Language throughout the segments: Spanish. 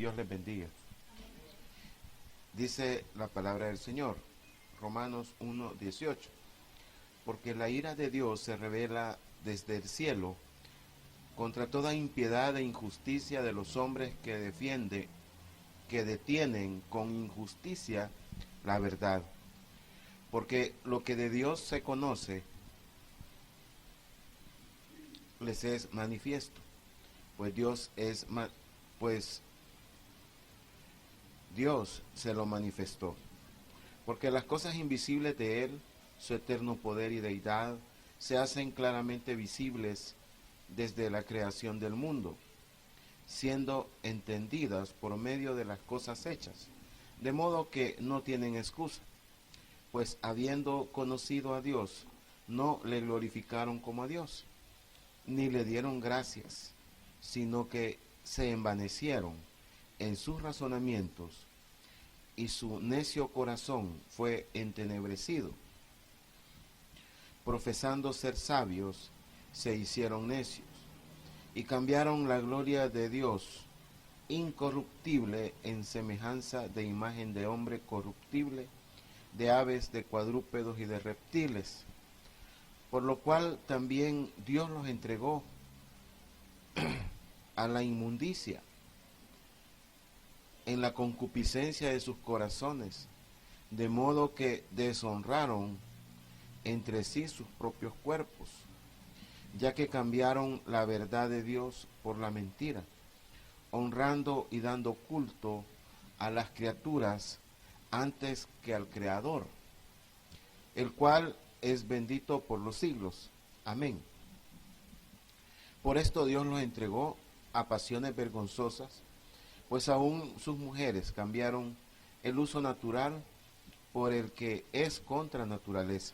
Dios les bendiga. Dice la palabra del Señor, Romanos 1:18, porque la ira de Dios se revela desde el cielo contra toda impiedad e injusticia de los hombres que detienen con injusticia la verdad. Porque lo que de Dios se conoce les es manifiesto, pues pues Dios se lo manifestó. Porque las cosas invisibles de Él, su eterno poder y deidad, se hacen claramente visibles desde la creación del mundo, siendo entendidas por medio de las cosas hechas, de modo que no tienen excusa, pues habiendo conocido a Dios, no le glorificaron como a Dios, ni le dieron gracias, sino que se envanecieron en sus razonamientos, y su necio corazón fue entenebrecido. Profesando ser sabios, se hicieron necios, y cambiaron la gloria de Dios incorruptible en semejanza de imagen de hombre corruptible, de aves, de cuadrúpedos y de reptiles, por lo cual también Dios los entregó a la inmundicia en la concupiscencia de sus corazones, de modo que deshonraron entre sí sus propios cuerpos, ya que cambiaron la verdad de Dios por la mentira, honrando y dando culto a las criaturas antes que al Creador, el cual es bendito por los siglos. Amén. Por esto Dios los entregó a pasiones vergonzosas, pues aún sus mujeres cambiaron el uso natural por el que es contra naturaleza.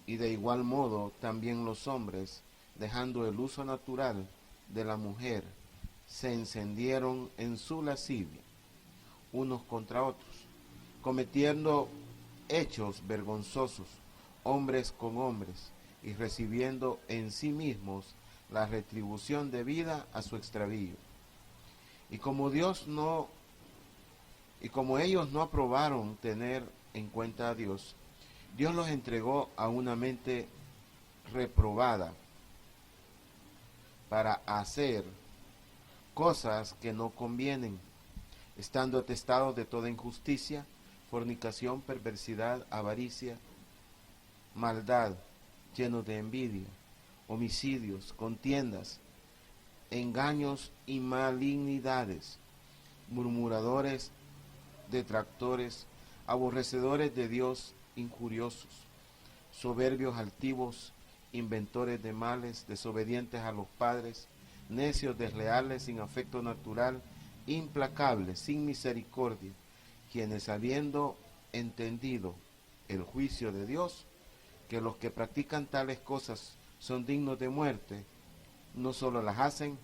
Y de igual modo también los hombres, dejando el uso natural de la mujer, se encendieron en su lascivia, unos contra otros, cometiendo hechos vergonzosos, hombres con hombres, y recibiendo en sí mismos la retribución debida a su extravío. Y como ellos no aprobaron tener en cuenta a Dios, Dios los entregó a una mente reprobada para hacer cosas que no convienen, estando atestados de toda injusticia, fornicación, perversidad, avaricia, maldad, llenos de envidia, homicidios, contiendas, engaños y malignidades, murmuradores, detractores, aborrecedores de Dios, injuriosos, soberbios, altivos, inventores de males, desobedientes a los padres, necios, desleales, sin afecto natural, implacables, sin misericordia, quienes habiendo entendido el juicio de Dios, que los que practican tales cosas son dignos de muerte, no solo las hacen,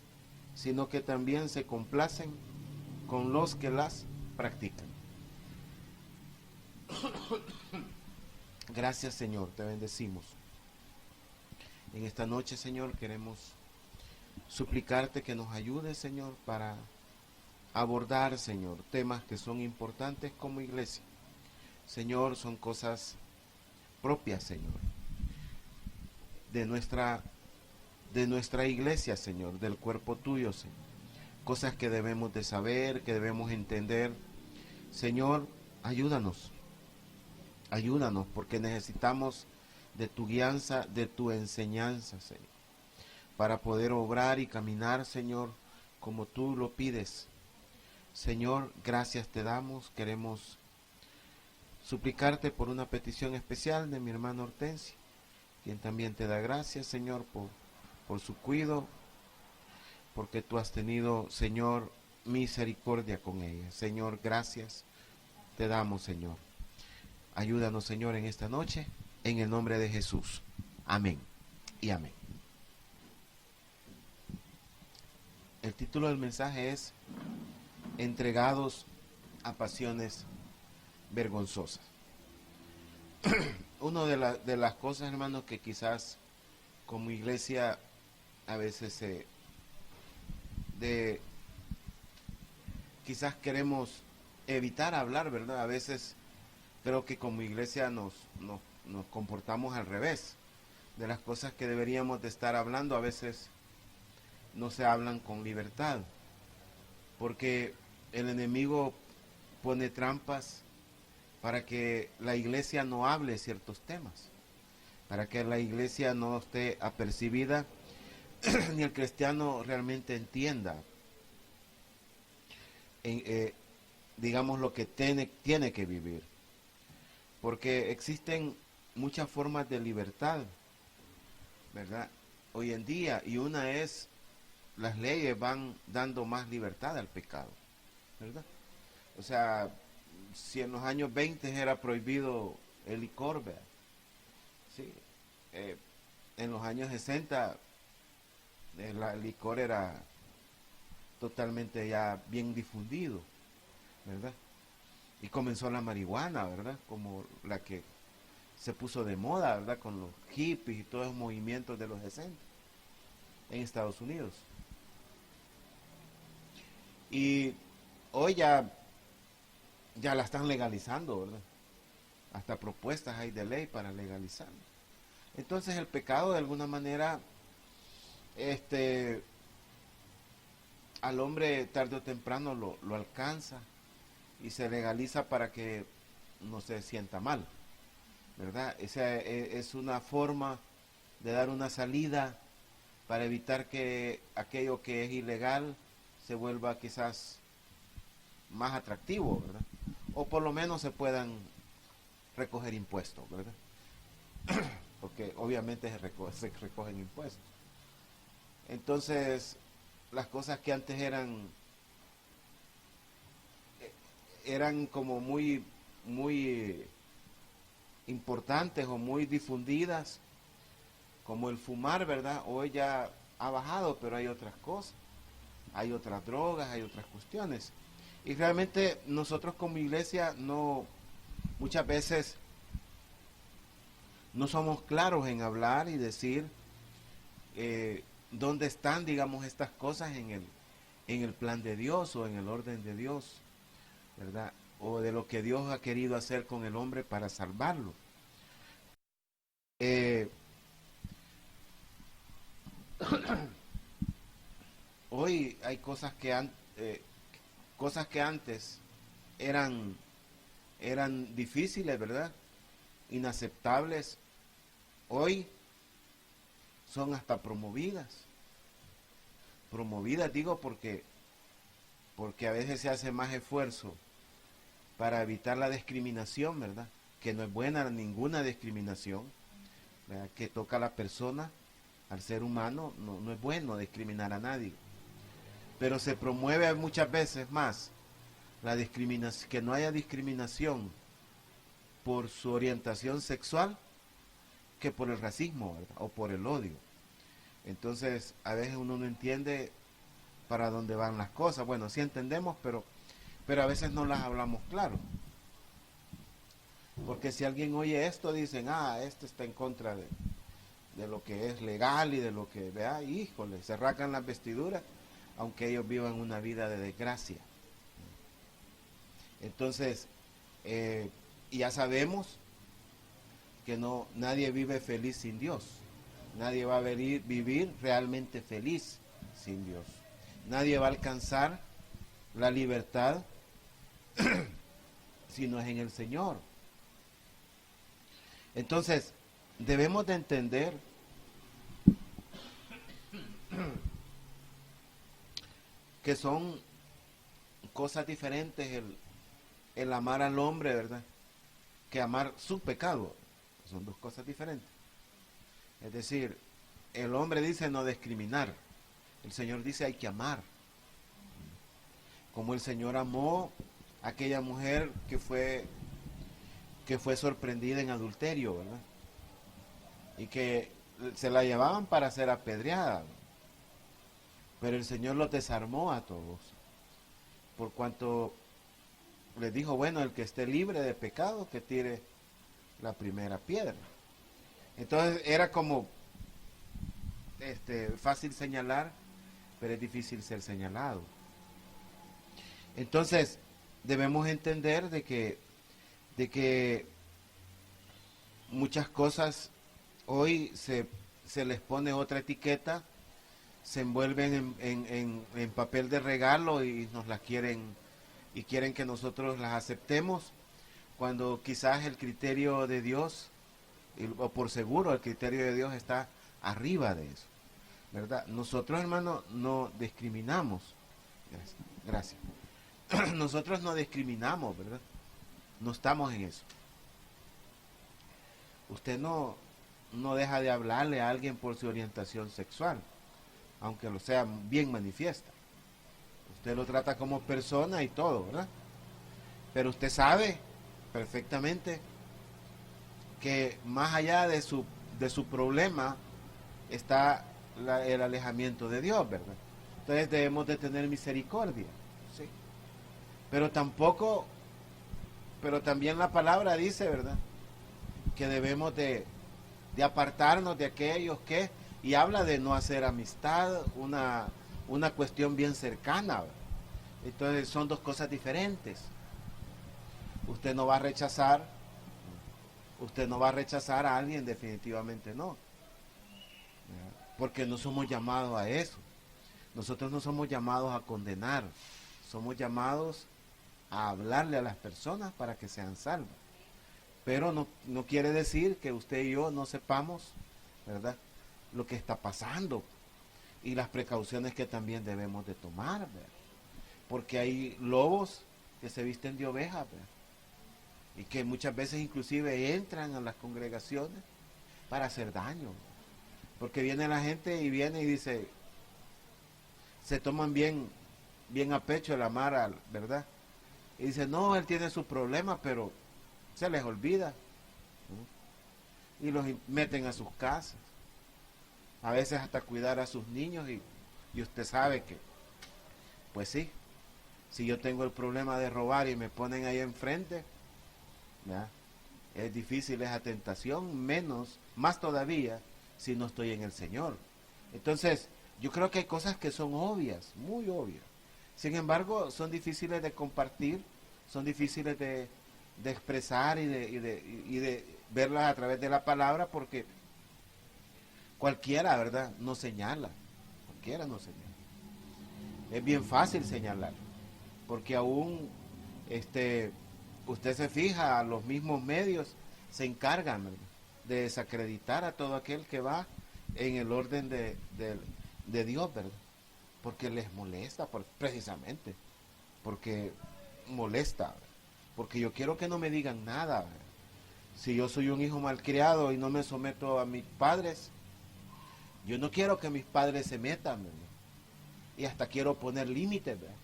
sino que también se complacen con los que las practican. Gracias, Señor, te bendecimos. En esta noche, Señor, queremos suplicarte que nos ayudes, Señor, para abordar, Señor, temas que son importantes como iglesia. Señor, son cosas propias, Señor, de nuestra iglesia, Señor, del cuerpo tuyo, Señor. Cosas que debemos de saber, que debemos entender. Señor, ayúdanos, porque necesitamos de tu guianza, de tu enseñanza, Señor, para poder obrar y caminar, Señor, como tú lo pides. Señor, gracias te damos. Queremos suplicarte por una petición especial de mi hermana Hortensia, quien también te da gracias, Señor, por su cuidado, porque tú has tenido, Señor, misericordia con ella. Señor, gracias te damos, Señor. Ayúdanos, Señor, en esta noche, en el nombre de Jesús. Amén y amén. El título del mensaje es Entregados a pasiones vergonzosas. Una de las cosas, hermanos, que quizás como iglesia a veces quizás queremos evitar hablar, ¿verdad? A veces creo que como iglesia nos comportamos al revés. De las cosas que deberíamos de estar hablando, a veces no se hablan con libertad, porque el enemigo pone trampas para que la iglesia no hable ciertos temas, para que la iglesia no esté apercibida ni el cristiano realmente entienda, digamos, lo que tiene que vivir. Porque existen muchas formas de libertad, ¿verdad? Hoy en día, y una es, las leyes van dando más libertad al pecado, ¿verdad? O sea, si en los años 20 era prohibido el licor, ¿verdad? Sí, en los años 60 el licor era totalmente ya bien difundido, ¿verdad? Y comenzó la marihuana, ¿verdad? Como la que se puso de moda, ¿verdad? Con los hippies y todos los movimientos de los 60 en Estados Unidos. Y hoy ya la están legalizando, ¿verdad? Hasta propuestas hay de ley para legalizarlo. Entonces el pecado de alguna manera, al hombre tarde o temprano lo alcanza y se legaliza para que no se sienta mal, ¿verdad? Esa es una forma de dar una salida para evitar que aquello que es ilegal se vuelva quizás más atractivo, ¿verdad? O por lo menos se puedan recoger impuestos, ¿verdad? Porque obviamente se recogen impuestos. Entonces, las cosas que antes eran como muy importantes o muy difundidas, como el fumar, ¿verdad? Hoy ya ha bajado, pero hay otras cosas, hay otras drogas, hay otras cuestiones. Y realmente nosotros como iglesia muchas veces no somos claros en hablar y decir dónde están, digamos, estas cosas en el plan de Dios o en el orden de Dios, ¿verdad? O de lo que Dios ha querido hacer con el hombre para salvarlo. Hoy hay cosas que antes eran difíciles, ¿verdad? Inaceptables. Hoy son hasta promovidas. Promovidas, digo, porque a veces se hace más esfuerzo para evitar la discriminación, ¿verdad? Que no es buena ninguna discriminación, ¿verdad? Que toca a la persona, al ser humano, no es bueno discriminar a nadie. Pero se promueve muchas veces más la discriminación, que no haya discriminación por su orientación sexual que por el racismo, ¿verdad? O por el odio. Entonces, a veces uno no entiende para dónde van las cosas. Bueno, sí entendemos, pero a veces no las hablamos claro. Porque si alguien oye esto, dicen, esto está en contra de lo que es legal y de lo que, vea, híjole, se rasgan las vestiduras, aunque ellos vivan una vida de desgracia. Entonces, ya sabemos que nadie vive feliz sin Dios. Nadie va a vivir realmente feliz sin Dios. Nadie va a alcanzar la libertad si no es en el Señor. Entonces, debemos de entender que son cosas diferentes el amar al hombre, ¿verdad? Que amar su pecado. Son dos cosas diferentes. Es decir, el hombre dice no discriminar. El Señor dice hay que amar. Como el Señor amó a aquella mujer que fue sorprendida en adulterio, ¿verdad? Y que se la llevaban para ser apedreada. Pero el Señor los desarmó a todos. Por cuanto les dijo, bueno, el que esté libre de pecado, que tire la primera piedra. Entonces era como fácil señalar, pero es difícil ser señalado. Entonces, debemos entender de que muchas cosas hoy se les pone otra etiqueta, se envuelven en papel de regalo y nos las quieren que nosotros las aceptemos, cuando quizás el criterio de Dios, o por seguro el criterio de Dios está arriba de eso, ¿verdad? Nosotros, hermanos, no discriminamos. Gracias. Nosotros no discriminamos, ¿verdad? No estamos en eso. Usted no deja de hablarle a alguien por su orientación sexual, aunque lo sea bien manifiesta. Usted lo trata como persona y todo, ¿verdad? Pero usted sabe perfectamente que más allá de su problema está el alejamiento de Dios, ¿verdad? Entonces debemos de tener misericordia, ¿sí? Pero también la palabra dice, ¿verdad?, que debemos de apartarnos de aquellos que, y habla de no hacer amistad, una cuestión bien cercana, ¿verdad? Entonces son dos cosas diferentes. Usted no va a rechazar a alguien, definitivamente no, porque no somos llamados a eso. Nosotros no somos llamados a condenar, somos llamados a hablarle a las personas para que sean salvas. Pero no quiere decir que usted y yo no sepamos, ¿verdad?, lo que está pasando y las precauciones que también debemos de tomar, ¿verdad? Porque hay lobos que se visten de ovejas, ¿verdad?, y que muchas veces inclusive entran a las congregaciones para hacer daño, porque viene la gente y viene y dice, se toman bien a pecho el amar, ¿verdad? Y dice, no, él tiene sus problemas, pero se les olvida, ¿no? Y los meten a sus casas, a veces hasta cuidar a sus niños, y usted sabe que, pues sí, si yo tengo el problema de robar y me ponen ahí enfrente, ¿verdad?, es difícil esa tentación, más todavía si no estoy en el Señor. Entonces, yo creo que hay cosas que son obvias, muy obvias. Sin embargo, son difíciles de compartir, son difíciles de expresar y de verlas a través de la palabra, porque cualquiera, ¿verdad?, no señala. Cualquiera no señala. Es bien fácil señalar, porque aún usted se fija, a los mismos medios se encargan, ¿verdad?, de desacreditar a todo aquel que va en el orden de Dios, ¿verdad? Porque les molesta, precisamente, porque molesta, ¿verdad? Porque yo quiero que no me digan nada, ¿verdad? Si yo soy un hijo malcriado y no me someto a mis padres, yo no quiero que mis padres se metan, ¿verdad? Y hasta quiero poner límites, ¿verdad?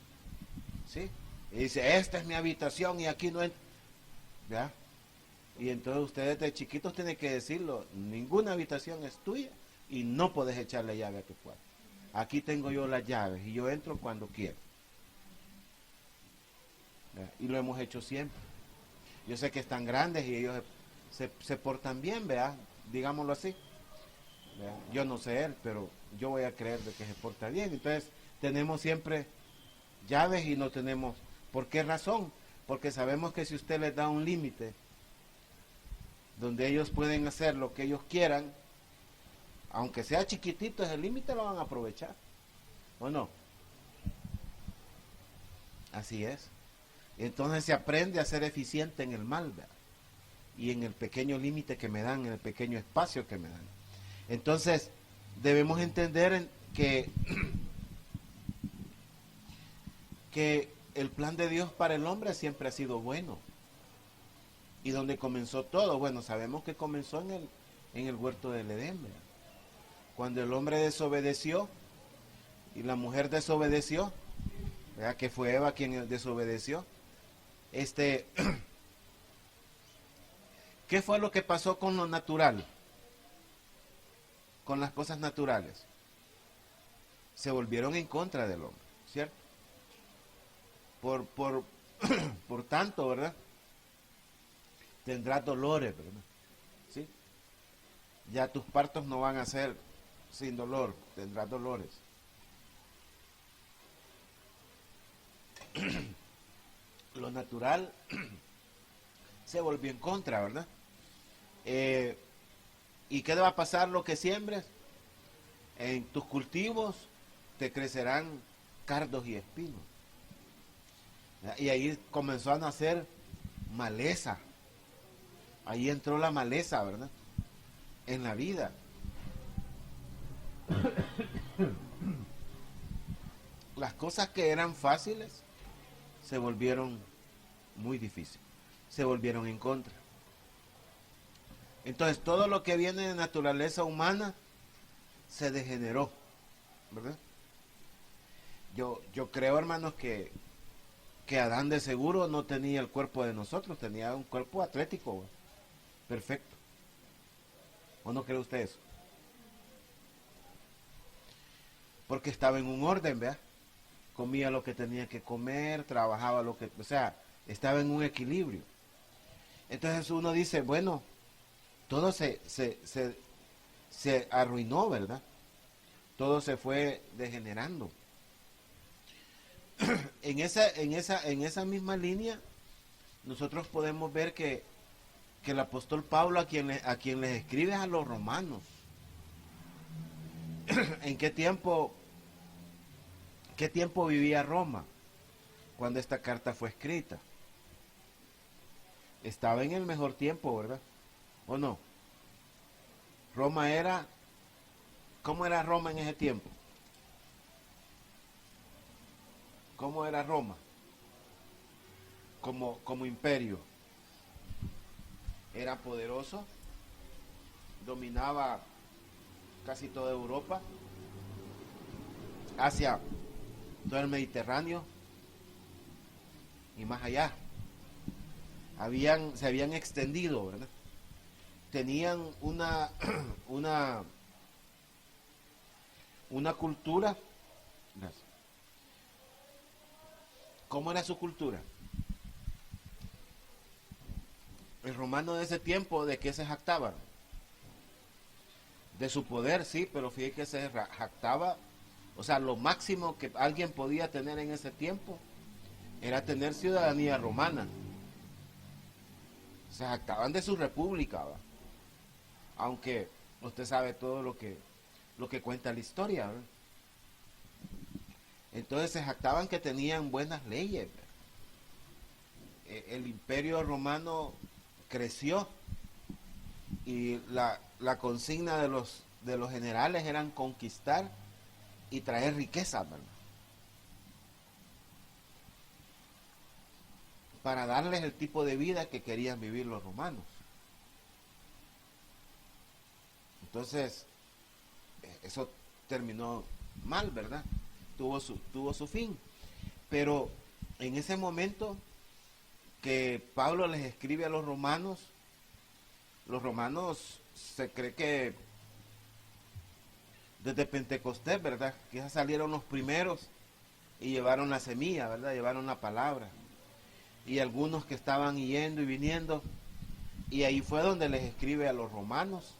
¿Sí? Y dice, esta es mi habitación y aquí no entra, ¿verdad? Y entonces ustedes de chiquitos tienen que decirlo, ninguna habitación es tuya y no puedes echarle llave a tu cuarto. Aquí tengo yo las llaves y yo entro cuando quiero, ¿verdad? Y lo hemos hecho siempre. Yo sé que están grandes y ellos se portan bien, ¿verdad?, digámoslo así, ¿verdad? Yo no sé él, pero yo voy a creer de que se porta bien. Entonces tenemos siempre llaves y no tenemos. ¿Por qué razón? Porque sabemos que si usted les da un límite donde ellos pueden hacer lo que ellos quieran, aunque sea chiquitito, ese límite lo van a aprovechar, ¿o no? Así es. Entonces se aprende a ser eficiente en el mal, ¿verdad?, y en el pequeño límite que me dan, en el pequeño espacio que me dan. Entonces debemos entender que el plan de Dios para el hombre siempre ha sido bueno. Y donde comenzó todo, bueno, sabemos que comenzó en el huerto del Edén, ¿verdad?, cuando el hombre desobedeció y la mujer desobedeció, ¿verdad?, que fue Eva quien desobedeció. ¿Qué fue lo que pasó con lo natural? Con las cosas naturales. Se volvieron en contra del hombre, ¿cierto? Por tanto, ¿verdad?, tendrás dolores, ¿verdad? ¿Sí? Ya tus partos no van a ser sin dolor, tendrás dolores. natural se volvió en contra, ¿verdad? ¿Y qué le va a pasar lo que siembres? En tus cultivos te crecerán cardos y espinos. Y ahí comenzó a nacer maleza. Ahí entró la maleza, ¿verdad? En la vida. Las cosas que eran fáciles se volvieron muy difíciles. Se volvieron en contra. Entonces todo lo que viene de naturaleza humana se degeneró, ¿verdad? Yo creo, hermanos, que Adán de seguro no tenía el cuerpo de nosotros, tenía un cuerpo atlético, ¿verdad? Perfecto. ¿O no cree usted eso? Porque estaba en un orden, ¿verdad? Comía lo que tenía que comer, trabajaba lo que... O sea, estaba en un equilibrio. Entonces uno dice, bueno, todo se arruinó, ¿verdad? Todo se fue degenerando. En esa misma línea, nosotros podemos ver que el apóstol Pablo a quien les escribe a los romanos. ¿En qué tiempo vivía Roma cuando esta carta fue escrita? Estaba en el mejor tiempo, ¿verdad? ¿O no? Roma era... ¿Cómo era Roma en ese tiempo? ¿Cómo era Roma? Como imperio. Era poderoso, dominaba casi toda Europa, Asia, todo el Mediterráneo y más allá. Se habían extendido, ¿verdad? Tenían una cultura. Gracias. ¿Cómo era su cultura? El romano de ese tiempo, ¿de qué se jactaba? De su poder, sí, pero fíjate que se jactaba, o sea, lo máximo que alguien podía tener en ese tiempo era tener ciudadanía romana. Se jactaban de su república, ¿va? Aunque usted sabe todo lo que cuenta la historia, ¿verdad? Entonces se jactaban que tenían buenas leyes, ¿verdad? El imperio romano creció y la consigna de los generales eran conquistar y traer riqueza, ¿verdad? Para darles el tipo de vida que querían vivir los romanos. Entonces, eso terminó mal, ¿verdad? Tuvo su fin. Pero en ese momento que Pablo les escribe a los romanos se cree que desde Pentecostés, ¿verdad? Que salieron los primeros y llevaron la semilla, ¿verdad? Llevaron la palabra. Y algunos que estaban yendo y viniendo, y ahí fue donde les escribe a los romanos.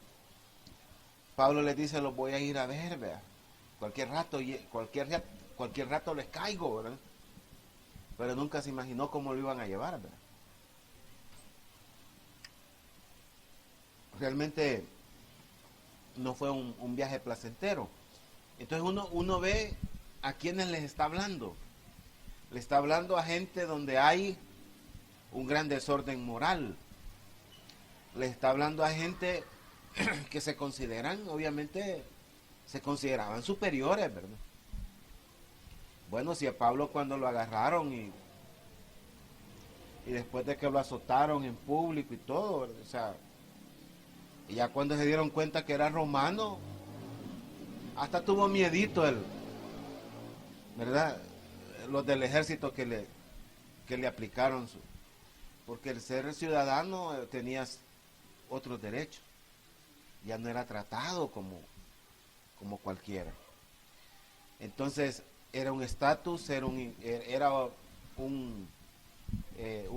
Pablo les dice, los voy a ir a ver, ¿verdad? Cualquier rato les caigo, ¿verdad? Pero nunca se imaginó cómo lo iban a llevar, ¿verdad? Realmente no fue un viaje placentero. Entonces uno ve a quienes les está hablando. Le está hablando a gente donde hay un gran desorden moral. Le está hablando a gente que se consideraban superiores, ¿verdad? Bueno, si a Pablo cuando lo agarraron y después de que lo azotaron en público y todo, ¿verdad? O sea, y ya cuando se dieron cuenta que era romano, hasta tuvo miedito ¿verdad? Los del ejército que le aplicaron porque el ser ciudadano tenías otros derechos, ya no era tratado como cualquiera. Entonces era un estatus, era un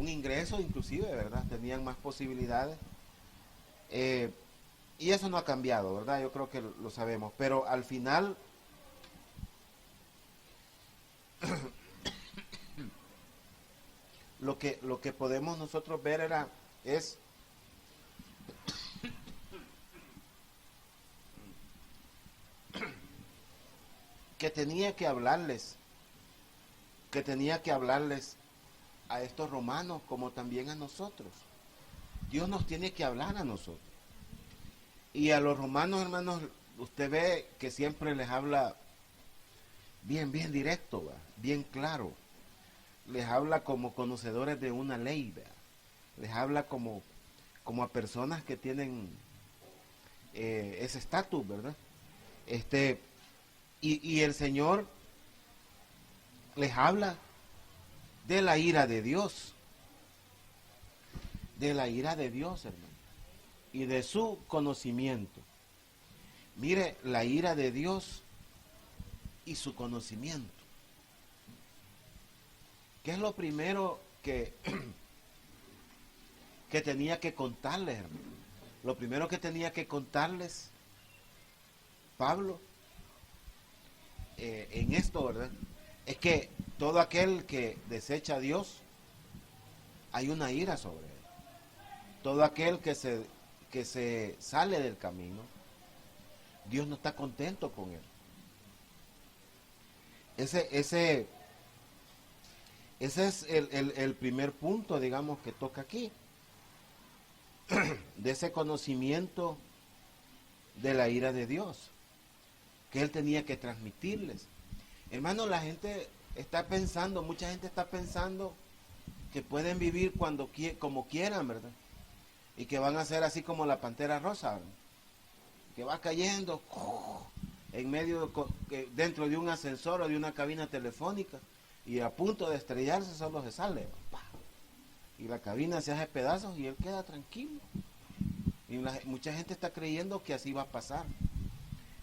ingreso inclusive, ¿verdad? Tenían más posibilidades, y eso no ha cambiado, ¿verdad? Yo creo que lo sabemos, pero al final lo que podemos nosotros ver es que tenía que hablarles a estos romanos como también a nosotros. Dios nos tiene que hablar a nosotros. Y a los romanos, hermanos, usted ve que siempre les habla bien directo, ¿va? Bien claro. Les habla como conocedores de una ley, ¿va? Les habla como a personas que tienen ese estatus, ¿verdad? Y el Señor les habla de la ira de Dios. De la ira de Dios, hermano. Y de su conocimiento. Mire, la ira de Dios y su conocimiento. ¿Qué es lo primero que tenía que contarles, hermano? Lo primero que tenía que contarles Pablo en esto, ¿verdad? Es que todo aquel que desecha a Dios, hay una ira sobre él. Todo aquel que se sale del camino, Dios no está contento con él. Ese es el primer punto, digamos, que toca aquí. De ese conocimiento de la ira de Dios, que él tenía que transmitirles. Hermano, la gente está pensando, mucha gente está pensando que pueden vivir como quieran, ¿verdad? Y que van a ser así como la pantera rosa, ¿verdad? Que va cayendo en medio, dentro de un ascensor o de una cabina telefónica, y a punto de estrellarse solo se sale, ¿verdad? Y la cabina se hace pedazos y él queda tranquilo. Y mucha gente está creyendo que así va a pasar,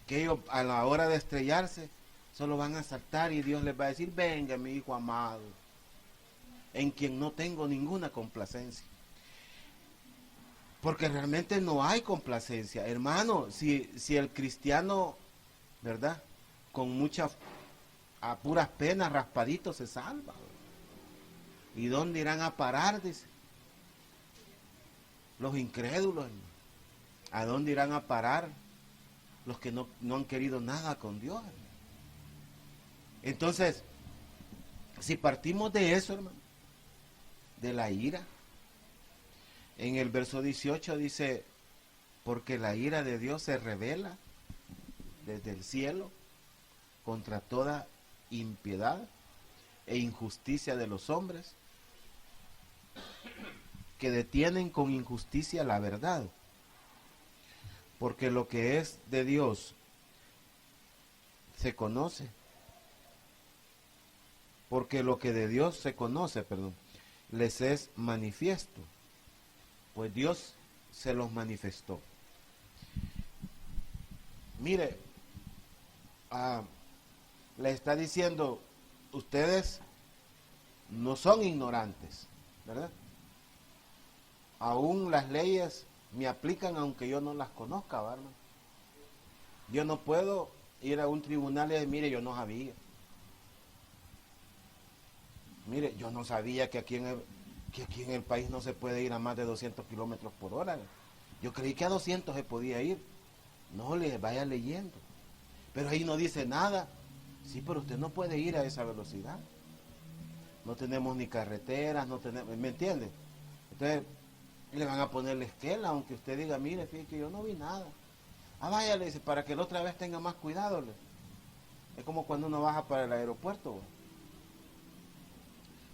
que ellos a la hora de estrellarse solo van a saltar y Dios les va a decir: venga, mi hijo amado, en quien no tengo ninguna complacencia. Porque realmente no hay complacencia, hermano. Si el cristiano, ¿verdad?, con a puras penas, raspadito, se salva. ¿Y dónde irán a parar? Dice. Los incrédulos, hermano. ¿A dónde irán a parar los que no han querido nada con Dios, hermano? Entonces, si partimos de eso, hermano, de la ira, en el verso 18 dice: porque la ira de Dios se revela desde el cielo contra toda impiedad e injusticia de los hombres, que detienen con injusticia la verdad. Porque lo que es de Dios se conoce. Porque lo que de Dios se conoce, les es manifiesto. Pues Dios se los manifestó. Mire, le está diciendo: ustedes no son ignorantes, ¿verdad? Aún las leyes me aplican aunque yo no las conozca, ¿verdad? Yo no puedo ir a un tribunal y decir: mire, yo no sabía. Mire, yo no sabía que aquí en el país no se puede ir a más de 200 kilómetros por hora. Yo creí que a 200 se podía ir. No, le vaya leyendo. Pero ahí no dice nada. Sí, pero usted no puede ir a esa velocidad. No tenemos ni carreteras, no tenemos, ¿me entiende? Entonces, le van a poner la esquela, aunque usted diga: mire, fíjate que yo no vi nada. Vaya, le dice, para que la otra vez tenga más cuidado. Es como cuando uno baja para el aeropuerto.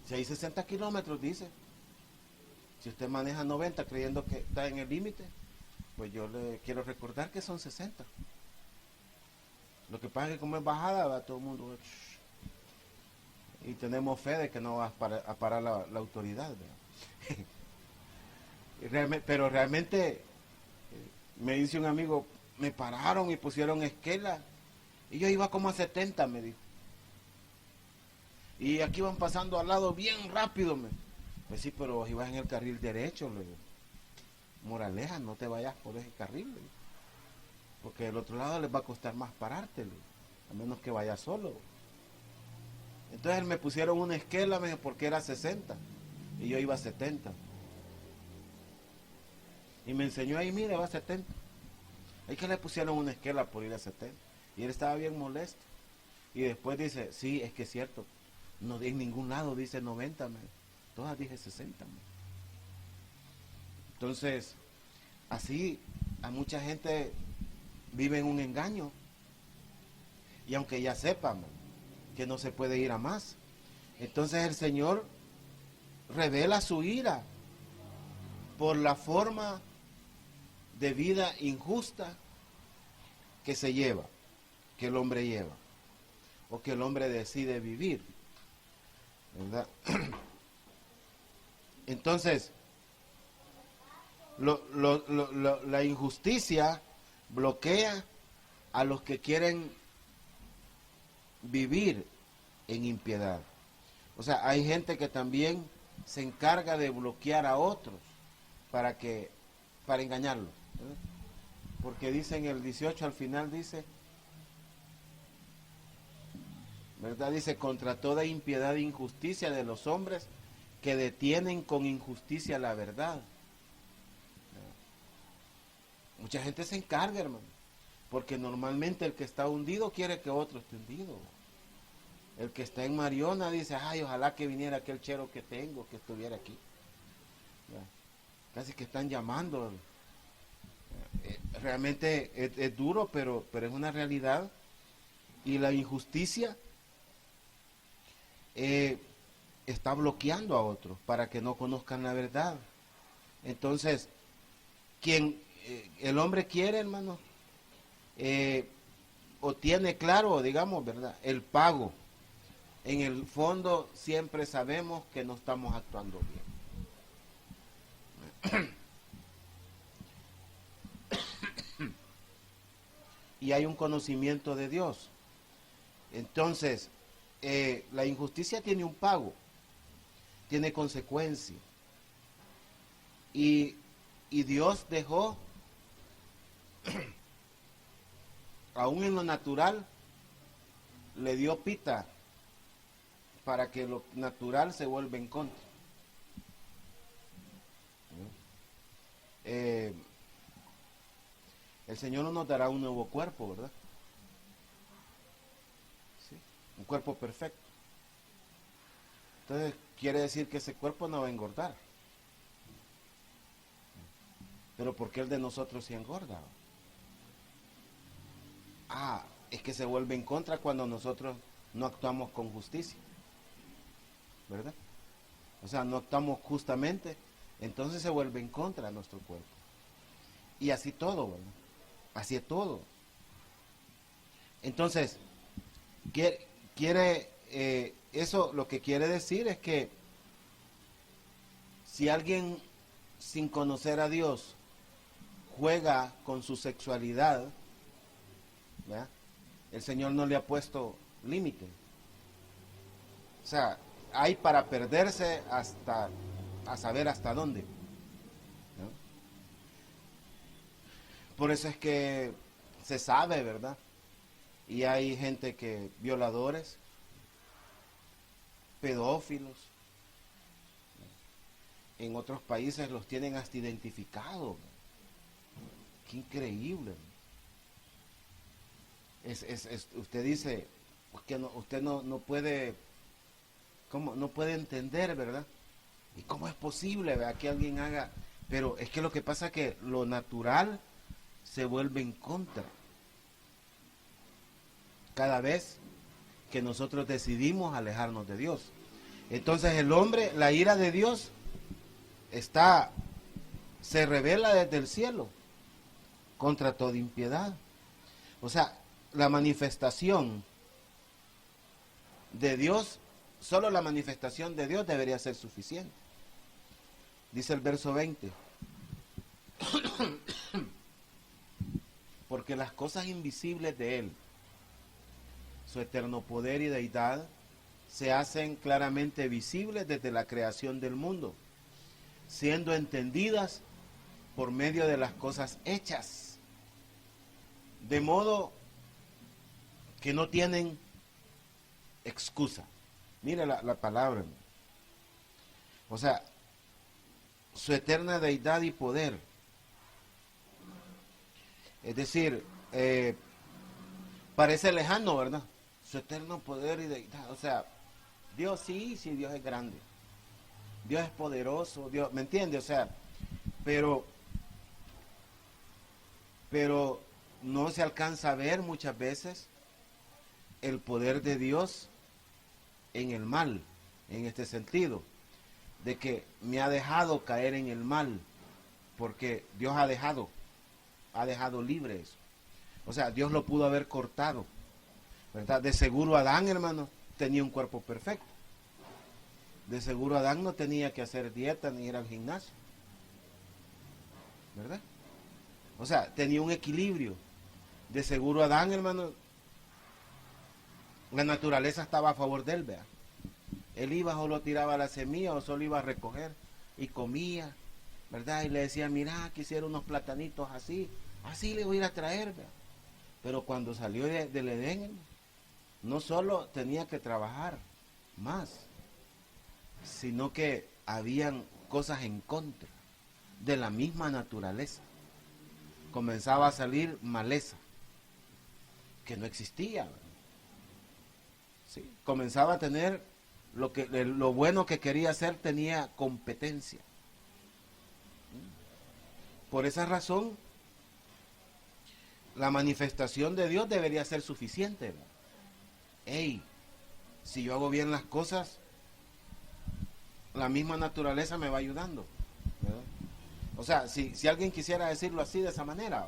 Si hay 60 kilómetros, dice. Si usted maneja 90 creyendo que está en el límite, pues yo le quiero recordar que son 60. Lo que pasa es que como es bajada, va todo el mundo... Y tenemos fe de que no va a parar la autoridad. Pero realmente, me dice un amigo, me pararon y pusieron esquela. Y yo iba como a 70, me dijo. Y aquí van pasando al lado bien rápido. Pues sí, pero ibas en el carril derecho. Le digo. Moraleja, no te vayas por ese carril. Le digo. Porque del otro lado les va a costar más pararte. Le digo. A menos que vayas solo. Entonces me pusieron una esquela, porque era 60. y yo iba a 70. Y me enseñó ahí, mire, va a 70. Hay que le pusieron una esquela por ir a 70. Y él estaba bien molesto. Y después dice, sí, es que es cierto. No, en ningún lado dice 90, man. Todas dije 60. Man. Entonces, así a mucha gente vive en un engaño. Y aunque ya sepan que no se puede ir a más, entonces el Señor revela su ira por la forma de vida injusta que se lleva, que el hombre lleva, o que el hombre decide vivir, ¿verdad? Entonces, la injusticia bloquea a los que quieren vivir en impiedad. O sea, hay gente que también se encarga de bloquear a otros para engañarlos, ¿verdad? Porque dice en el 18 al final dice, ¿verdad? Dice, contra toda impiedad e injusticia de los hombres que detienen con injusticia la verdad. Mucha gente se encarga, hermano, porque normalmente el que está hundido quiere que otro esté hundido. El que está en Mariona dice, ay, ojalá que viniera aquel chero que tengo, que estuviera aquí. Casi que están llamando. Realmente es duro, pero es una realidad. Y la injusticia está bloqueando a otros para que no conozcan la verdad. Entonces, el hombre quiere, hermano, o tiene claro, digamos, ¿verdad?, el pago. En el fondo siempre sabemos que no estamos actuando bien. Y hay un conocimiento de Dios. Entonces, la injusticia tiene un pago, tiene consecuencia. Y Dios dejó, aún en lo natural, le dio pita para que lo natural se vuelva en contra. El Señor no nos dará un nuevo cuerpo, ¿verdad? ¿Sí? Un cuerpo perfecto. Entonces quiere decir que ese cuerpo no va a engordar. Pero ¿por qué el de nosotros sí engorda? Es que se vuelve en contra cuando nosotros no actuamos con justicia, ¿verdad? O sea, no actuamos justamente, entonces se vuelve en contra nuestro cuerpo. Y así todo, ¿verdad? Así es todo. Entonces, eso lo que quiere decir es que si alguien sin conocer a Dios juega con su sexualidad, ¿verdad?, el Señor no le ha puesto límite. O sea, hay para perderse hasta a saber hasta dónde, ¿no? Por eso es que se sabe, ¿verdad? Y hay gente que, violadores, pedófilos, en otros países los tienen hasta identificados. Qué increíble. Usted dice, usted no puede, ¿cómo? No puede entender, ¿verdad? ¿Y cómo es posible, ¿verdad?, que alguien haga? Pero es que lo que pasa es que lo natural se vuelve en contra cada vez que nosotros decidimos alejarnos de Dios. Entonces el hombre, la ira de Dios se revela desde el cielo contra toda impiedad. O sea, la manifestación de Dios, solo la manifestación de Dios debería ser suficiente. Dice el verso 20. Porque las cosas invisibles de Él, su eterno poder y deidad, se hacen claramente visibles desde la creación del mundo, siendo entendidas por medio de las cosas hechas, de modo que no tienen excusa. Mira la palabra. O sea, su eterna deidad y poder. Es decir, parece lejano, ¿verdad? Su eterno poder y deidad. O sea, Dios sí, Dios es grande. Dios es poderoso, Dios, ¿me entiende? O sea, pero no se alcanza a ver muchas veces el poder de Dios en el mal, en este sentido, de que me ha dejado caer en el mal, porque Dios ha dejado libre eso. O sea, Dios lo pudo haber cortado, ¿verdad? De seguro Adán, hermano, tenía un cuerpo perfecto. De seguro Adán no tenía que hacer dieta ni ir al gimnasio, ¿verdad? O sea, tenía un equilibrio. De seguro Adán, hermano, la naturaleza estaba a favor de él, vea. Él iba, solo tiraba la semilla o solo iba a recoger y comía, ¿verdad? Y le decía, mira, quisiera unos platanitos así le voy a ir a traer, vea. Pero cuando salió del Edén, no solo tenía que trabajar más, sino que habían cosas en contra de la misma naturaleza. Comenzaba a salir maleza que no existía, ¿verdad? ¿Sí? Comenzaba a tener lo bueno que quería hacer, tenía competencia. Por esa razón, la manifestación de Dios debería ser suficiente, ¿verdad? Hey, si yo hago bien las cosas, la misma naturaleza me va ayudando, ¿verdad? O sea, si alguien quisiera decirlo así, de esa manera,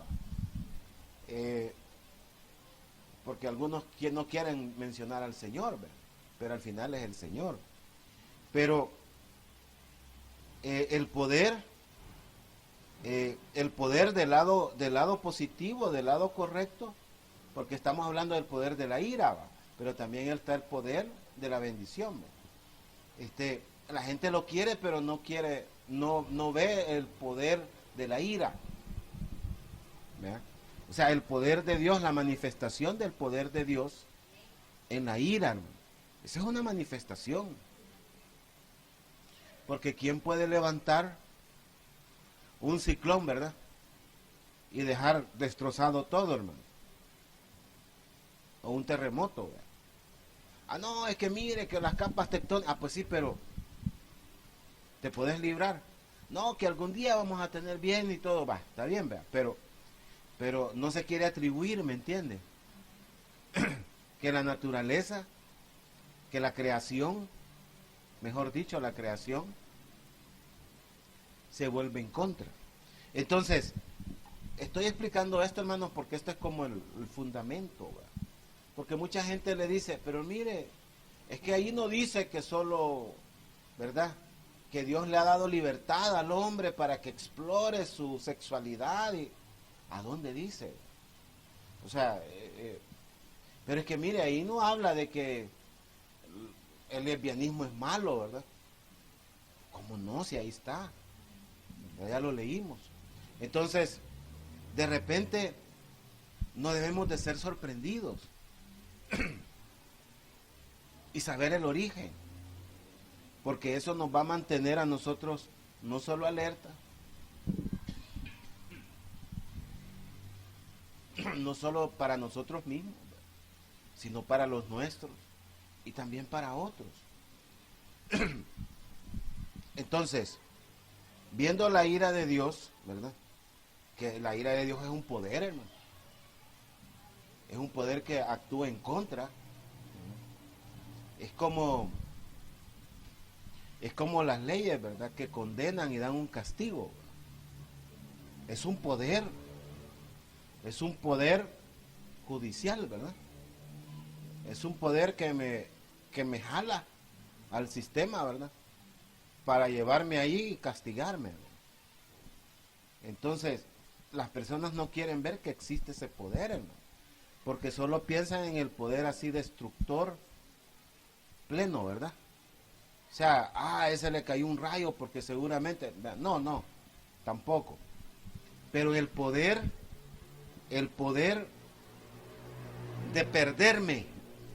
porque algunos no quieren mencionar al Señor, ¿verdad? Pero al final es el Señor. Pero el poder del lado positivo, del lado correcto, porque estamos hablando del poder de la ira, ¿va? Pero también está el poder de la bendición, ¿va? La gente lo quiere, pero no ve el poder de la ira, ¿verdad? O sea, el poder de Dios, la manifestación del poder de Dios en la ira, hermano. Esa es una manifestación. Porque ¿quién puede levantar un ciclón, verdad? Y dejar destrozado todo, hermano. O un terremoto, ¿verdad? Ah, no, es que mire que las capas tectónicas. Ah, pues sí, pero te puedes librar. No, que algún día vamos a tener bien y todo. Va, está bien, ¿verdad? Pero no se quiere atribuir, ¿me entiende? Que la naturaleza, que la creación, mejor dicho, la creación, se vuelve en contra. Entonces, estoy explicando esto, hermanos, porque esto es como el fundamento, ¿verdad? Porque mucha gente le dice, pero mire, es que ahí no dice que solo, ¿verdad?, que Dios le ha dado libertad al hombre para que explore su sexualidad. ¿A dónde dice? O sea, pero es que mire, ahí no habla de que el lesbianismo es malo, ¿verdad? ¿Cómo no? Si ahí está. Ya lo leímos. Entonces, de repente, no debemos de ser sorprendidos y saber el origen, porque eso nos va a mantener a nosotros no solo alerta, no solo para nosotros mismos, sino para los nuestros y también para otros. Entonces, viendo la ira de Dios, ¿verdad? Que la ira de Dios es un poder, hermano. Es un poder que actúa en contra. Es como las leyes, ¿verdad? Que condenan y dan un castigo. Es un poder judicial, ¿verdad? Es un poder que me jala al sistema, ¿verdad? Para llevarme ahí y castigarme, ¿verdad? Entonces, las personas no quieren ver que existe ese poder, hermano, porque solo piensan en el poder así destructor pleno, ¿verdad? O sea, a ese le cayó un rayo porque seguramente, no, tampoco. Pero el poder de perderme,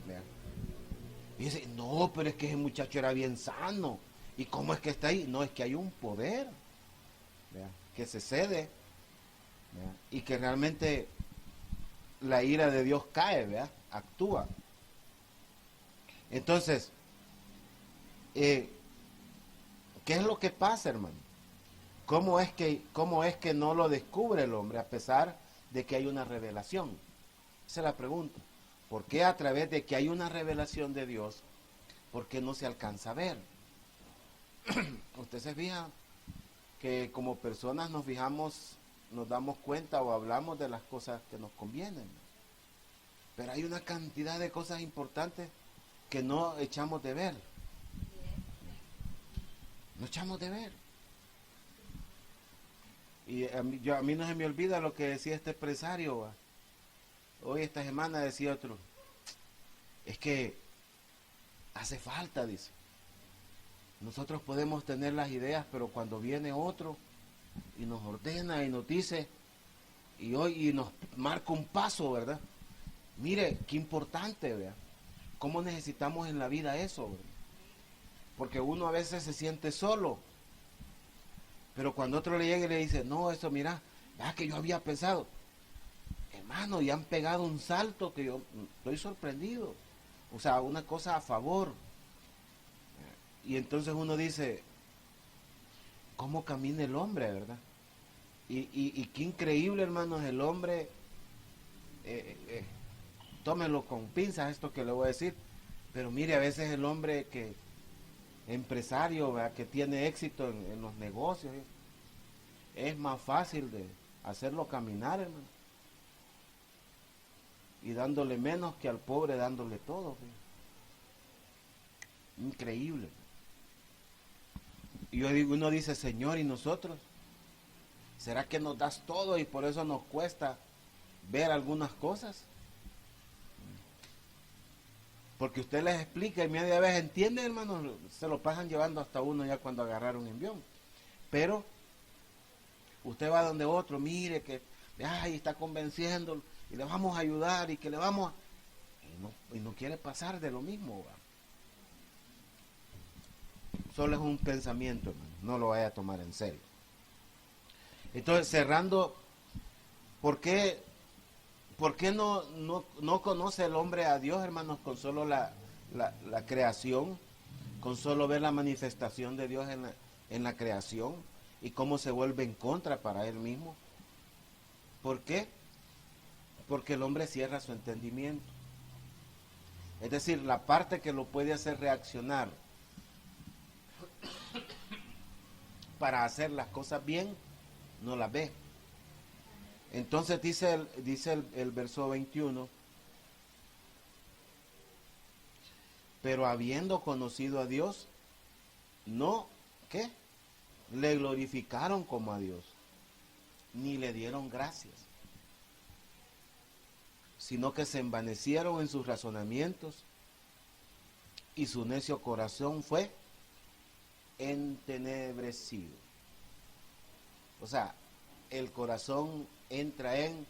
¿verdad? Y dice, no, pero es que ese muchacho era bien sano, ¿Y cómo es que está ahí? No, es que hay un poder, ¿verdad?, que se cede, ¿verdad?, y que realmente la ira de Dios cae, ¿verdad?, actúa. Entonces, ¿qué es lo que pasa, hermano? ¿Cómo es que no lo descubre el hombre a pesar de que hay una revelación? Esa es la pregunta. ¿Por qué a través de que hay una revelación de Dios, por qué no se alcanza a ver? Usted se fija que como personas nos fijamos, nos damos cuenta o hablamos de las cosas que nos convienen. Pero hay una cantidad de cosas importantes que no echamos de ver. No echamos de ver. Y a mí no se me olvida lo que decía este empresario, ¿va? Hoy esta semana decía otro, es que hace falta, dice. Nosotros podemos tener las ideas, pero cuando viene otro y nos ordena y nos dice, y nos marca un paso, ¿verdad? Mire, qué importante, ¿verdad? ¿Cómo necesitamos en la vida eso, ¿verdad? Porque uno a veces se siente solo, pero cuando otro le llega y le dice, no, eso mira, ya que yo había pensado, hermano, y han pegado un salto que yo estoy sorprendido. O sea, una cosa a favor. Y entonces uno dice, ¿cómo camina el hombre, verdad? Y qué increíble, hermanos, el hombre, tómenlo con pinzas esto que le voy a decir, pero mire, a veces el hombre que empresario, ¿verdad?, que tiene éxito en los negocios, es más fácil de hacerlo caminar, hermano, y dándole menos que al pobre dándole todo, ¿verdad? Increíble. Y uno dice, Señor, ¿y nosotros? ¿Será que nos das todo y por eso nos cuesta ver algunas cosas? Porque usted les explica y media vez entiende, hermano, se lo pasan llevando hasta uno ya cuando agarraron un envión. Pero usted va donde otro, mire que está convenciéndolo y le vamos a ayudar y que le vamos a... Y no quiere pasar de lo mismo, ¿va? Solo es un pensamiento, hermano, no lo vaya a tomar en serio. Entonces, cerrando, ¿por qué no conoce el hombre a Dios, hermanos, con solo la creación, con solo ver la manifestación de Dios en la creación y cómo se vuelve en contra para él mismo? ¿Por qué? Porque el hombre cierra su entendimiento. Es decir, la parte que lo puede hacer reaccionar para hacer las cosas bien, no las ve. Entonces dice el verso 21, pero habiendo conocido a Dios, no, ¿qué? Le glorificaron como a Dios, ni le dieron gracias, sino que se envanecieron en sus razonamientos y su necio corazón fue entenebrecido. O sea, el corazón entra en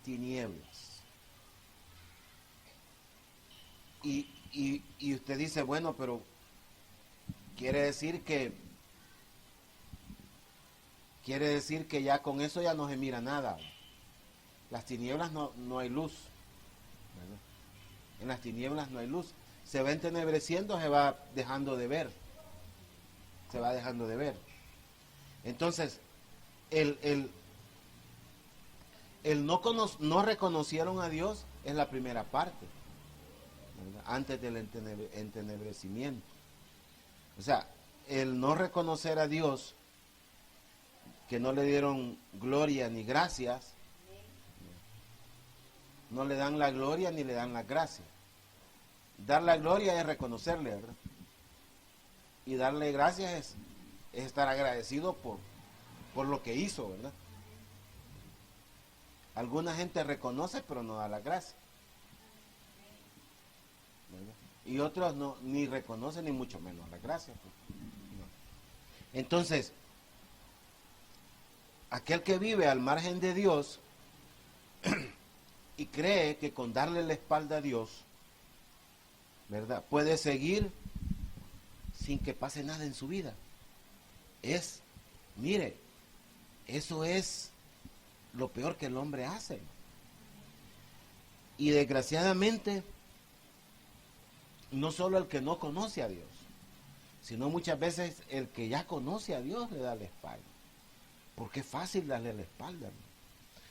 tinieblas. Y usted dice, bueno, pero quiere decir que ya con eso ya no se mira nada. Las tinieblas no hay luz, ¿verdad? En las tinieblas no hay luz. Se va entenebreciendo, se va dejando de ver. Se va dejando de ver. Entonces, el no reconocieron a Dios es la primera parte, ¿verdad?, antes del entenebrecimiento. O sea, el no reconocer a Dios, que no le dieron gloria ni gracias, no le dan la gloria ni le dan la gracia. Dar la gloria es reconocerle, ¿verdad? Y darle gracias es estar agradecido por lo que hizo, ¿verdad? Alguna gente reconoce pero no da la gracia, ¿verdad? Y otros ni reconocen ni mucho menos la gracia, pues. No. Entonces, aquel que vive al margen de Dios y cree que con darle la espalda a Dios, ¿verdad?, puede seguir sin que pase nada en su vida. Mire, eso es lo peor que el hombre hace. Y desgraciadamente, no solo el que no conoce a Dios, sino muchas veces el que ya conoce a Dios le da la espalda. Porque es fácil darle la espalda, ¿no?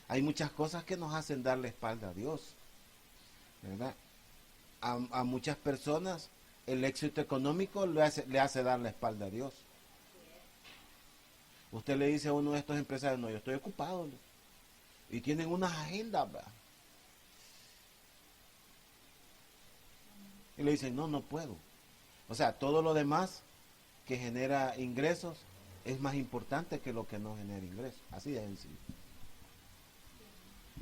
Hay muchas cosas que nos hacen dar la espalda a Dios, ¿verdad? A muchas personas el éxito económico le hace dar la espalda a Dios. Usted le dice a uno de estos empresarios, no, yo estoy ocupado, ¿no? Y tienen unas agendas, ¿verdad? Y le dicen, no, no puedo. O sea, todo lo demás que genera ingresos es más importante que lo que no genera ingresos. Así de sencillo.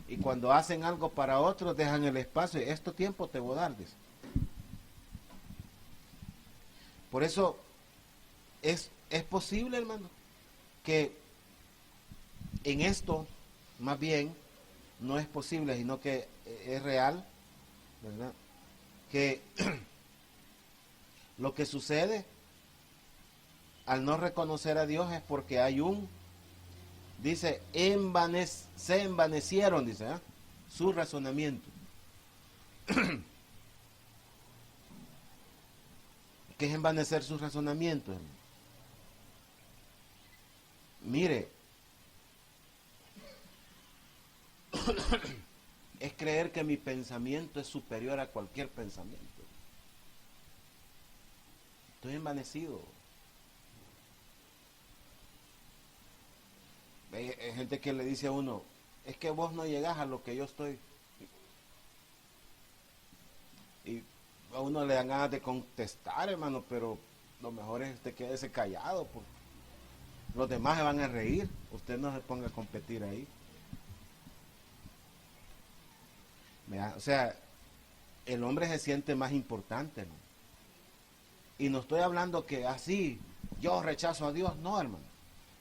Y cuando hacen algo para otros, dejan el espacio. Este tiempo te voy a dar, dice. Por eso es posible, hermano, que en esto, más bien, no es posible, sino que es real, ¿verdad? Que lo que sucede al no reconocer a Dios es porque hay dice, se envanecieron, dice, su razonamiento. ¿Qué es envanecer su razonamiento, hermano? Mire, es creer que mi pensamiento es superior a cualquier pensamiento. Estoy envanecido. Hay gente que le dice a uno, es que vos no llegás a lo que yo estoy. Y a uno le dan ganas de contestar, hermano, pero lo mejor es que quédese callado, porque los demás se van a reír. Usted no se ponga a competir ahí. O sea, el hombre se siente más importante, ¿no? Y no estoy hablando que así, yo rechazo a Dios, no, hermano.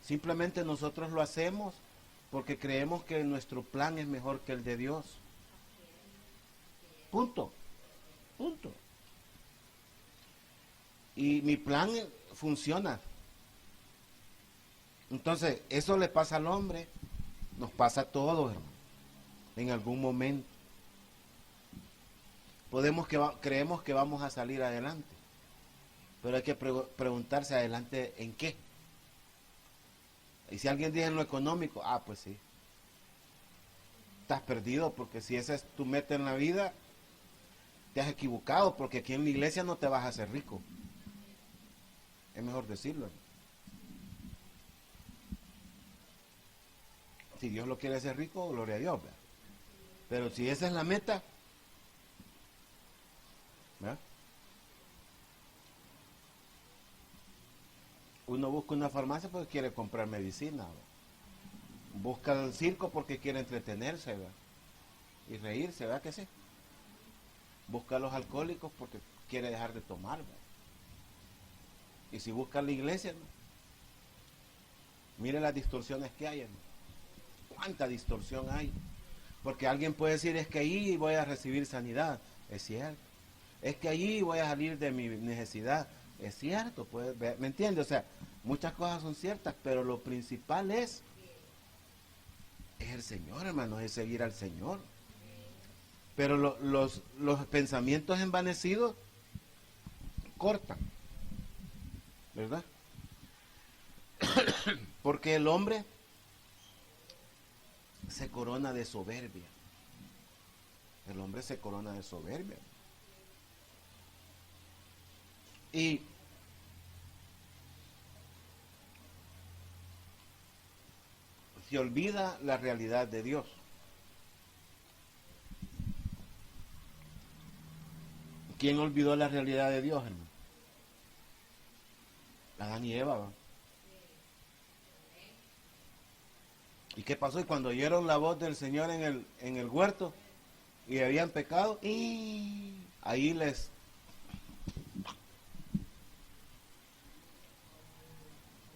Simplemente nosotros lo hacemos porque creemos que nuestro plan es mejor que el de Dios. Punto. Punto. Y mi plan funciona. Entonces, eso le pasa al hombre, nos pasa a todos, hermano, en algún momento. Creemos que vamos a salir adelante, pero hay que preguntarse adelante en qué. Y si alguien dice en lo económico, pues sí, estás perdido, porque si esa es tu meta en la vida, te has equivocado, porque aquí en la iglesia no te vas a hacer rico. Es mejor decirlo. Si Dios lo quiere hacer rico, gloria a Dios, ¿verdad? Pero si esa es la meta, ¿verdad? Uno busca una farmacia porque quiere comprar medicina, ¿verdad? Busca el circo porque quiere entretenerse, ¿verdad? Y reírse, ¿verdad que sí? Busca a los alcohólicos porque quiere dejar de tomar, ¿verdad? Y si busca la iglesia, ¿no? Mire las distorsiones que hay, ¿no? ¿Cuánta distorsión hay? Porque alguien puede decir, es que ahí voy a recibir sanidad. Es cierto. Es que allí voy a salir de mi necesidad. Es cierto, ¿me entiende? O sea, muchas cosas son ciertas, pero lo principal es el Señor, hermano, es seguir al Señor. Pero los pensamientos envanecidos cortan, ¿verdad? Porque el hombre se corona de soberbia. El hombre se corona de soberbia. Y se olvida la realidad de Dios. ¿Quién olvidó la realidad de Dios, hermano? Adán y Eva, ¿va? ¿Y qué pasó? Y cuando oyeron la voz del Señor en el huerto y habían pecado, y ahí les...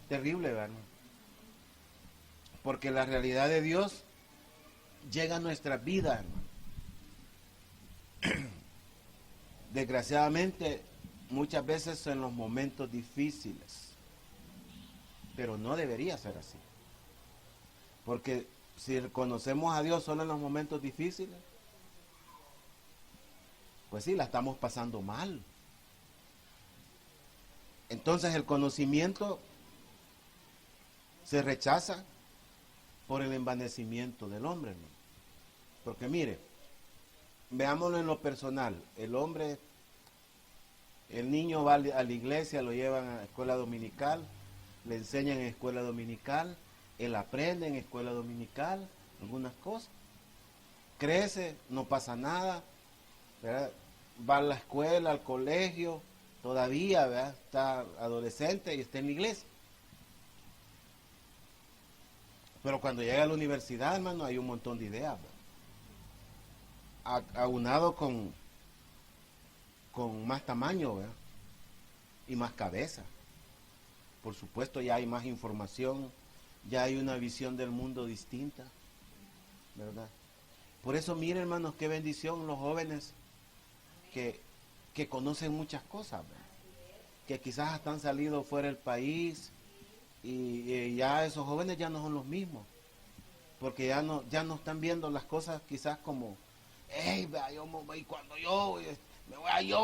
Terrible, ¿verdad? Porque la realidad de Dios llega a nuestra vida, hermano. Desgraciadamente, muchas veces en los momentos difíciles, pero no debería ser así. Porque si conocemos a Dios solo en los momentos difíciles, pues sí, la estamos pasando mal. Entonces el conocimiento se rechaza por el envanecimiento del hombre, ¿no? Porque mire, veámoslo en lo personal. El hombre, el niño va a la iglesia, lo llevan a la escuela dominical, le enseñan en escuela dominical, él aprende en escuela dominical algunas cosas, crece, no pasa nada, ¿verdad? Va a la escuela, al colegio, todavía, ¿verdad? Está adolescente y está en la iglesia. Pero cuando llega a la universidad, hermano, hay un montón de ideas, aunado con más tamaño, ¿verdad? Y más cabeza. Por supuesto, ya hay más información, ya hay una visión del mundo distinta, ¿verdad? Por eso, miren, hermanos, qué bendición los jóvenes que conocen muchas cosas, ¿verdad? Que quizás hasta han salido fuera del país y ya esos jóvenes ya no son los mismos, porque ya no están viendo las cosas quizás como, hey, vea, y cuando yo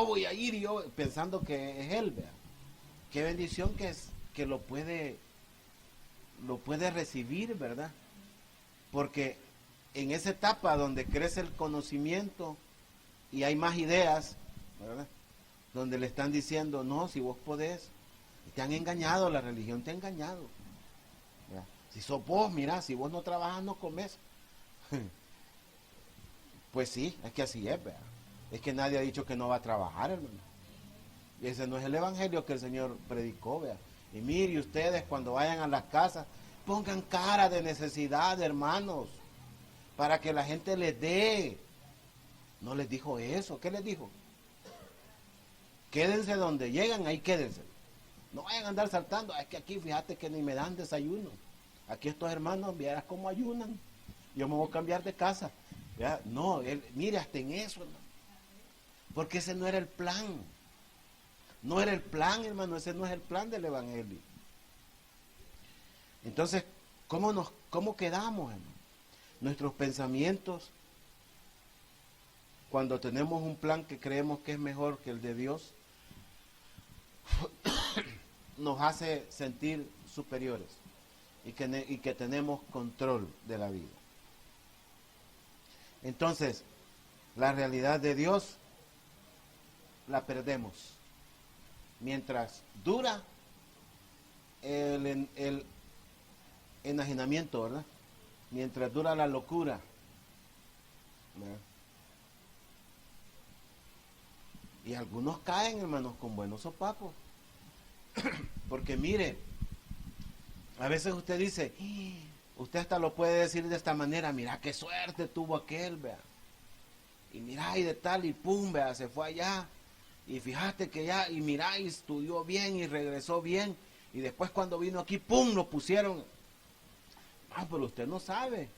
voy a ir, y yo, pensando que es él, vea. Qué bendición que es, que lo puede recibir, ¿verdad? Porque en esa etapa donde crece el conocimiento y hay más ideas, ¿verdad? Donde le están diciendo, no, si vos podés, te han engañado, la religión te ha engañado, ¿verdad? Si sos vos, mira, si vos no trabajas, no comes. Pues sí, es que así es, ¿verdad? Es que nadie ha dicho que no va a trabajar, hermano. Y ese no es el evangelio que el Señor predicó, ¿verdad? Y mire, ustedes cuando vayan a las casas, pongan cara de necesidad, hermanos, para que la gente les dé. No les dijo eso, ¿qué les dijo? Quédense donde llegan, ahí quédense. No vayan a andar saltando, es que aquí fíjate que ni me dan desayuno. Aquí estos hermanos, vieras cómo ayunan. Yo me voy a cambiar de casa. ¿Ya? No, mire, hasta en eso, hermano. Porque ese no era el plan. No era el plan, hermano, ese no es el plan del evangelio. Entonces, ¿cómo quedamos, hermano? Nuestros pensamientos, cuando tenemos un plan que creemos que es mejor que el de Dios, nos hace sentir superiores y que tenemos control de la vida. Entonces, la realidad de Dios la perdemos. Mientras dura el enajenamiento, ¿verdad? Mientras dura la locura, ¿verdad? Y algunos caen, hermanos, con buenos sopapos. Porque mire, a veces usted dice, usted hasta lo puede decir de esta manera, mira qué suerte tuvo aquel, vea. Y mira, y de tal, y pum, vea, se fue allá. Y fíjate que ya, y mira, y estudió bien, y regresó bien. Y después cuando vino aquí, pum, lo pusieron. Ah, pero usted no sabe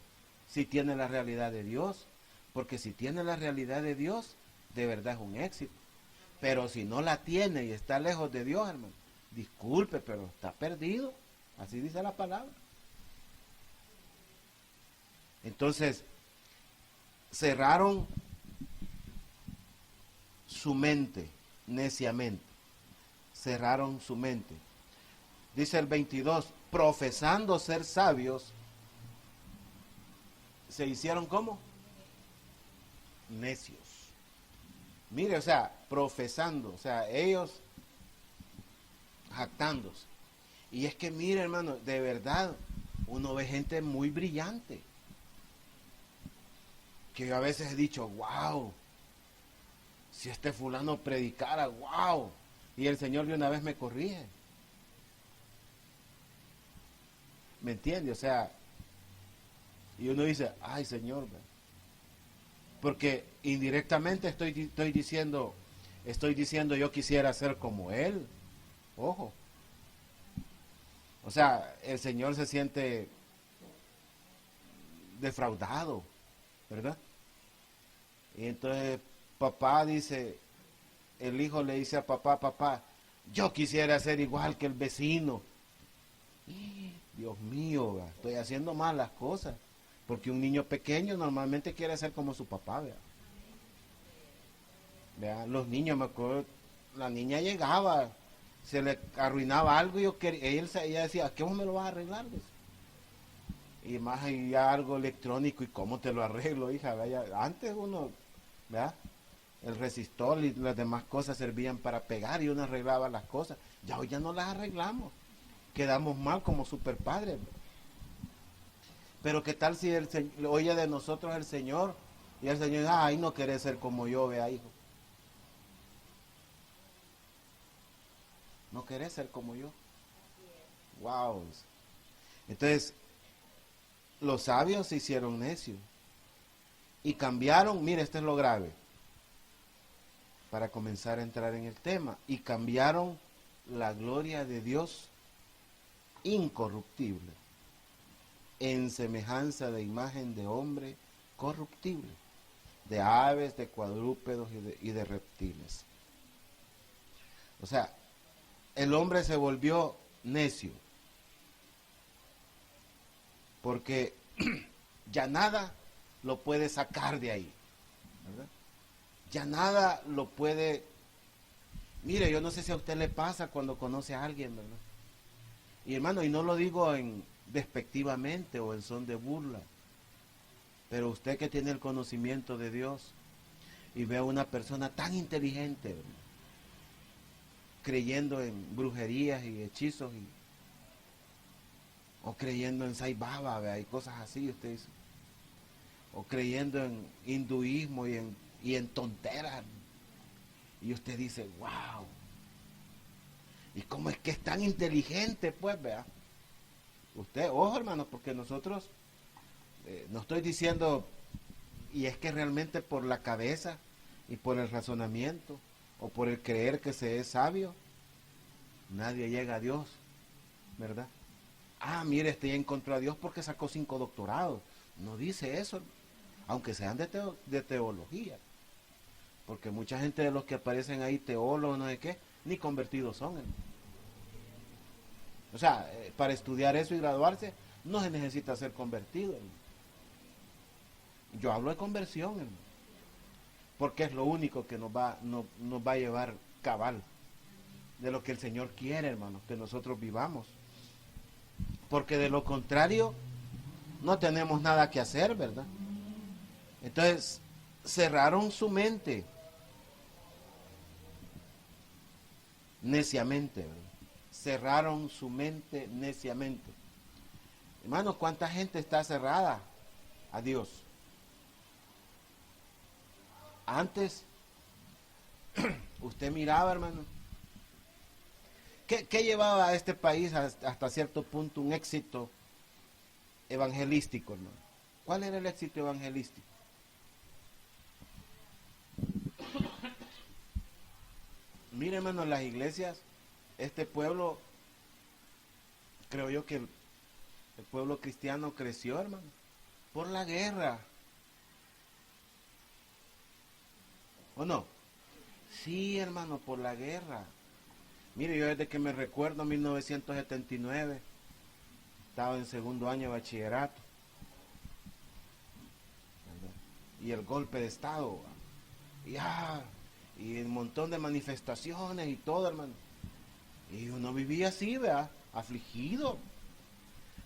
si tiene la realidad de Dios. Porque si tiene la realidad de Dios, de verdad es un éxito. Pero si no la tiene y está lejos de Dios, hermano, disculpe, pero está perdido. Así dice la palabra. Entonces, cerraron su mente, neciamente. Cerraron su mente. Dice el 22, profesando ser sabios, se hicieron ¿cómo? Necios. Mire, o sea, profesando, o sea, ellos jactándose. Y es que mire, hermano, de verdad, uno ve gente muy brillante. Que yo a veces he dicho, wow, si este fulano predicara, wow. Y el Señor de una vez me corrige. ¿Me entiende? O sea, y uno dice, ay Señor, porque indirectamente estoy diciendo yo quisiera ser como Él. Ojo. O sea, el Señor se siente defraudado, ¿verdad? Y entonces papá dice, el hijo le dice a papá, papá, yo quisiera ser igual que el vecino. Dios mío, ¿verdad? Estoy haciendo mal las cosas. Porque un niño pequeño normalmente quiere ser como su papá, ¿verdad? ¿Verdad? Los niños, me acuerdo, la niña llegaba, se le arruinaba algo y ella decía, ¿qué vos me lo vas a arreglar? Y más allá algo electrónico, ¿y cómo te lo arreglo, hija? ¿Verdad? Antes uno, ¿verdad? El resistor y las demás cosas servían para pegar y uno arreglaba las cosas. Ya hoy ya no las arreglamos. Quedamos mal como super padres. Pero qué tal si oye de nosotros el Señor y el Señor, ay, no querés ser como yo, vea, hijo. No querés ser como yo. Wow. Entonces, los sabios se hicieron necios y cambiaron, mire, esto es lo grave, para comenzar a entrar en el tema, y cambiaron la gloria de Dios incorruptible en semejanza de imagen de hombre corruptible, de aves, de cuadrúpedos y de reptiles. O sea, el hombre se volvió necio, porque ya nada lo puede sacar de ahí, ¿verdad? Ya nada lo puede... Mire, yo no sé si a usted le pasa cuando conoce a alguien, ¿verdad? Y hermano, y no lo digo despectivamente o en son de burla, pero usted que tiene el conocimiento de Dios y ve a una persona tan inteligente, ¿verdad?, creyendo en brujerías y hechizos, o creyendo en Sai Baba, ¿verdad?, y cosas así, usted dice, o creyendo en hinduismo y en tonteras, y usted dice, wow, ¿y cómo es que es tan inteligente? Pues, vea, usted, ojo, hermano, porque nosotros, no estoy diciendo, y es que realmente por la cabeza y por el razonamiento o por el creer que se es sabio, nadie llega a Dios, ¿verdad? Ah, mire, este ya encontró a Dios porque sacó 5 doctorados. No dice eso, aunque sean de teología, porque mucha gente de los que aparecen ahí, teólogos, no sé qué, ni convertidos son, hermano. O sea, para estudiar eso y graduarse, no se necesita ser convertido, hermano. Yo hablo de conversión, hermano, porque es lo único que nos va a llevar cabal de lo que el Señor quiere, hermano, que nosotros vivamos. Porque de lo contrario, no tenemos nada que hacer, ¿verdad? Entonces, cerraron su mente neciamente, ¿verdad? Cerraron su mente neciamente. Hermano, ¿cuánta gente está cerrada a Dios? Antes, usted miraba, hermano, ¿qué llevaba a este país hasta cierto punto un éxito evangelístico, hermano? ¿Cuál era el éxito evangelístico? Mire, hermano, las iglesias, este pueblo, creo yo que el pueblo cristiano creció, hermano, por la guerra. ¿O no? Sí, hermano, por la guerra. Mire, yo desde que me recuerdo, en 1979, estaba en segundo año de bachillerato, ¿verdad? Y el golpe de Estado, y un montón de manifestaciones y todo, hermano. Y uno vivía así, ¿verdad?, afligido.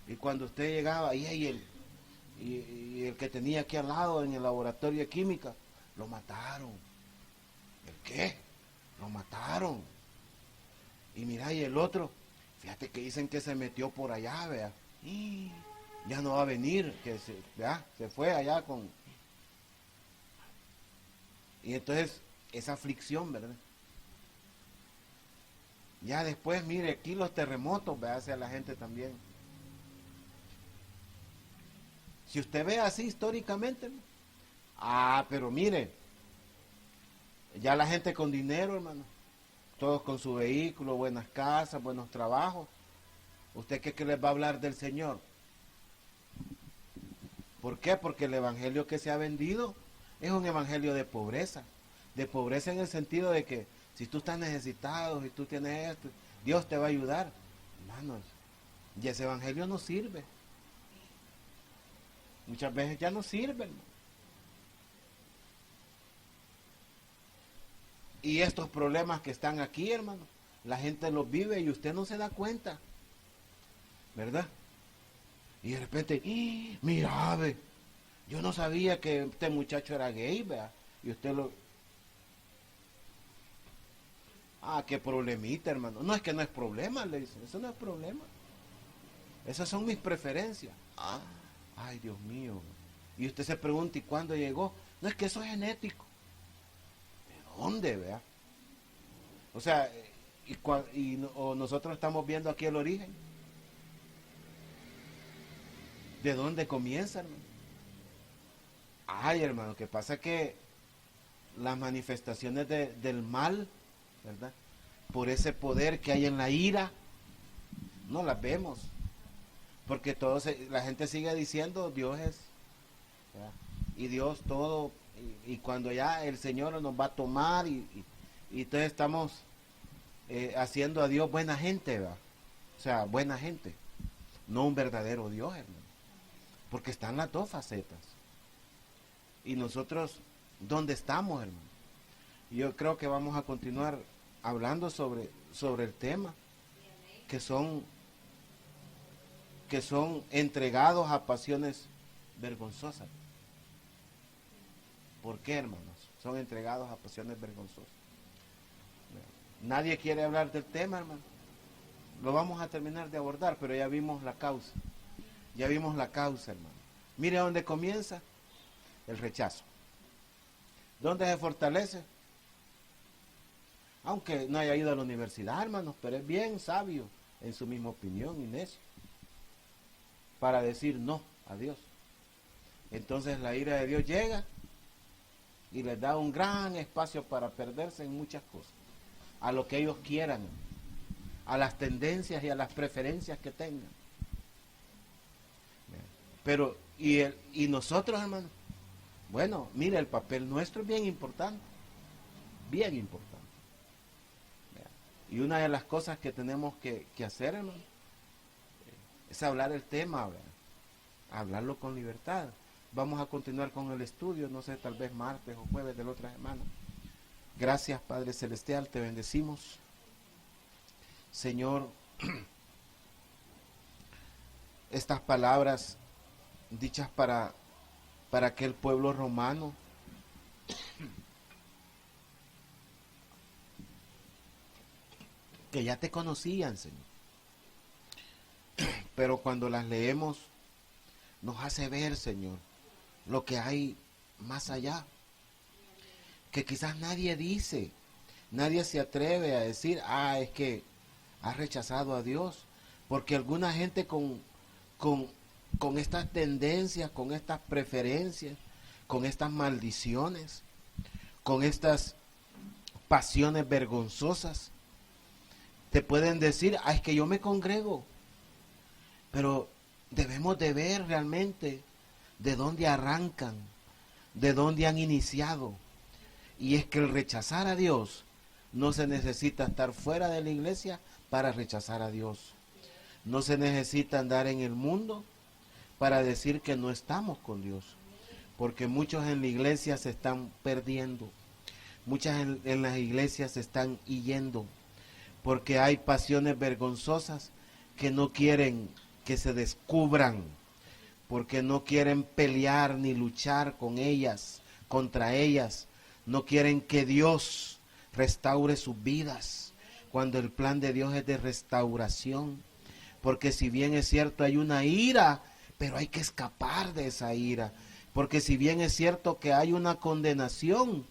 Y cuando usted llegaba, y el que tenía aquí al lado en el laboratorio de química, lo mataron. ¿El qué? Lo mataron. Y mira, y el otro, fíjate que dicen que se metió por allá, vea, y ya no va a venir, que se fue allá con... Y entonces, esa aflicción, ¿verdad? Ya después, mire, aquí los terremotos, vea, hacia la gente también. Si usted ve así históricamente, ¿no? Pero mire, ya la gente con dinero, hermano, todos con su vehículo, buenas casas, buenos trabajos. ¿Usted qué les va a hablar del Señor? ¿Por qué? Porque el evangelio que se ha vendido es un evangelio de pobreza en el sentido de que Si tú estás necesitado, si tú tienes esto, Dios te va a ayudar. Hermanos, y ese evangelio no sirve. Muchas veces ya no sirve, hermano. Y estos problemas que están aquí, hermano, la gente los vive y usted no se da cuenta, ¿verdad? Y de repente, mira, ve, yo no sabía que este muchacho era gay, vea. Y usted lo... qué problemita, hermano. No, es que no es problema, le dicen. Eso no es problema. Esas son mis preferencias. Ay, Dios mío. Y usted se pregunta, ¿y cuándo llegó? No, es que eso es genético. ¿De dónde, vea? O sea, o nosotros estamos viendo aquí el origen. ¿De dónde comienza, hermano? Ay, hermano, que pasa que las manifestaciones del mal, ¿verdad? Por ese poder que hay en la ira, no las vemos. Porque la gente sigue diciendo Dios es, ¿verdad? Y Dios todo, y cuando ya el Señor nos va a tomar, y entonces estamos haciendo a Dios buena gente, ¿verdad? O sea, buena gente, no un verdadero Dios, hermano. Porque están las dos facetas. Y nosotros, ¿dónde estamos, hermano? Yo creo que vamos a continuar hablando sobre el tema, que son entregados a pasiones vergonzosas. ¿Por qué, hermanos? Son entregados a pasiones vergonzosas. Nadie quiere hablar del tema, hermano. Lo vamos a terminar de abordar, pero ya vimos la causa. Ya vimos la causa, hermano. Mire dónde comienza el rechazo. ¿Dónde se fortalece? Aunque no haya ido a la universidad, hermanos, pero es bien sabio en su misma opinión y necio para decir no a Dios. Entonces la ira de Dios llega y les da un gran espacio para perderse en muchas cosas, a lo que ellos quieran, a las tendencias y a las preferencias que tengan. Pero, y nosotros, hermanos, bueno, mire, el papel nuestro es bien importante, bien importante. Y una de las cosas que tenemos que hacer, hermano, es hablar el tema, ¿verdad? Hablarlo con libertad. Vamos a continuar con el estudio, no sé, tal vez martes o jueves de la otra semana. Gracias, Padre Celestial, te bendecimos. Señor, estas palabras dichas para aquel pueblo romano, que ya te conocían, Señor. Pero cuando las leemos, nos hace ver, Señor, lo que hay más allá. Que quizás nadie dice, nadie se atreve a decir, es que has rechazado a Dios. Porque alguna gente con estas tendencias, con estas preferencias, con estas maldiciones, con estas pasiones vergonzosas, te pueden decir, es que yo me congrego. Pero debemos de ver realmente de dónde arrancan, de dónde han iniciado. Y es que el rechazar a Dios, no se necesita estar fuera de la iglesia para rechazar a Dios. No se necesita andar en el mundo para decir que no estamos con Dios. Porque muchos en la iglesia se están perdiendo. Muchas en las iglesias se están yendo. Porque hay pasiones vergonzosas que no quieren que se descubran, porque no quieren pelear ni luchar con ellas, contra ellas, no quieren que Dios restaure sus vidas, cuando el plan de Dios es de restauración, porque si bien es cierto hay una ira, pero hay que escapar de esa ira, porque si bien es cierto que hay una condenación,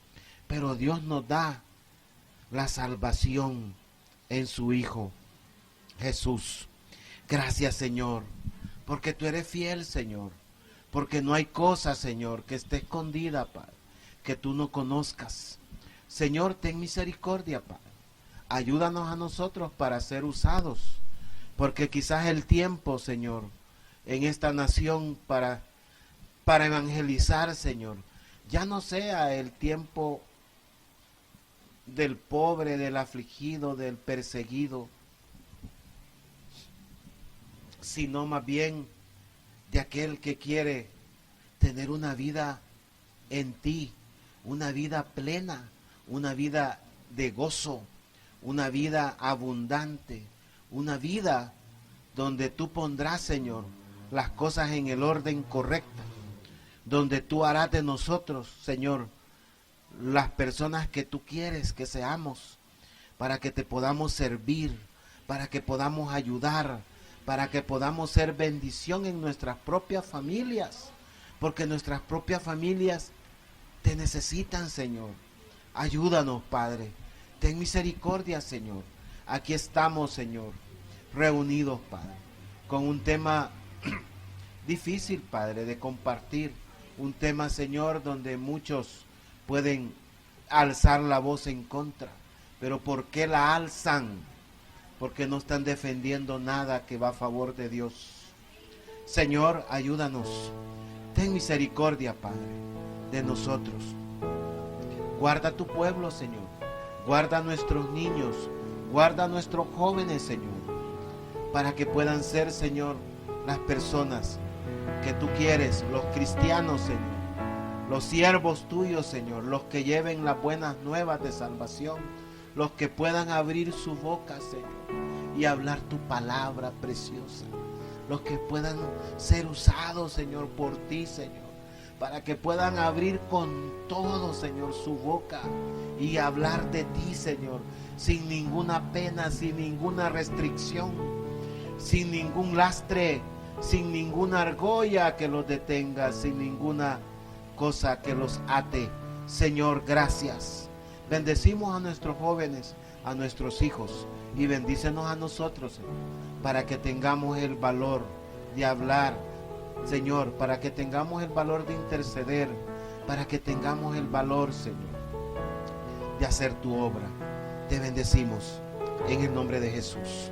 pero Dios nos da la salvación en su Hijo Jesús. Gracias, Señor, porque tú eres fiel, Señor, porque no hay cosa, Señor, que esté escondida, Padre, que tú no conozcas. Señor, ten misericordia, Padre. Ayúdanos a nosotros para ser usados, porque quizás el tiempo, Señor, en esta nación para evangelizar, Señor, ya no sea el tiempo del pobre, del afligido, del perseguido, sino más bien de aquel que quiere tener una vida en ti, una vida plena, una vida de gozo, una vida abundante, una vida donde tú pondrás, Señor, las cosas en el orden correcto, donde tú harás de nosotros, Señor, las personas que tú quieres que seamos, para que te podamos servir, para que podamos ayudar, para que podamos ser bendición en nuestras propias familias, porque nuestras propias familias te necesitan, Señor. Ayúdanos, Padre. Ten misericordia, Señor. Aquí estamos, Señor, reunidos, Padre, con un tema difícil, Padre, de compartir. Un tema, Señor, donde muchos pueden alzar la voz en contra. Pero ¿por qué la alzan? Porque no están defendiendo nada que va a favor de Dios. Señor, ayúdanos. Ten misericordia, Padre, de nosotros. Guarda a tu pueblo, Señor. Guarda a nuestros niños. Guarda a nuestros jóvenes, Señor, para que puedan ser, Señor, las personas que tú quieres, los cristianos, Señor, los siervos tuyos, Señor, los que lleven las buenas nuevas de salvación, los que puedan abrir su boca, Señor, y hablar tu palabra preciosa, los que puedan ser usados, Señor, por ti, Señor, para que puedan abrir con todo, Señor, su boca y hablar de ti, Señor, sin ninguna pena, sin ninguna restricción, sin ningún lastre, sin ninguna argolla que los detenga, sin ninguna cosa que los ate. Señor, gracias. Bendecimos a nuestros jóvenes, a nuestros hijos, y bendícenos a nosotros, Señor, para que tengamos el valor de hablar, Señor, para que tengamos el valor de interceder, para que tengamos el valor, Señor, de hacer tu obra. Te bendecimos en el nombre de Jesús.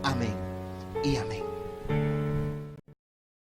Amén y amén.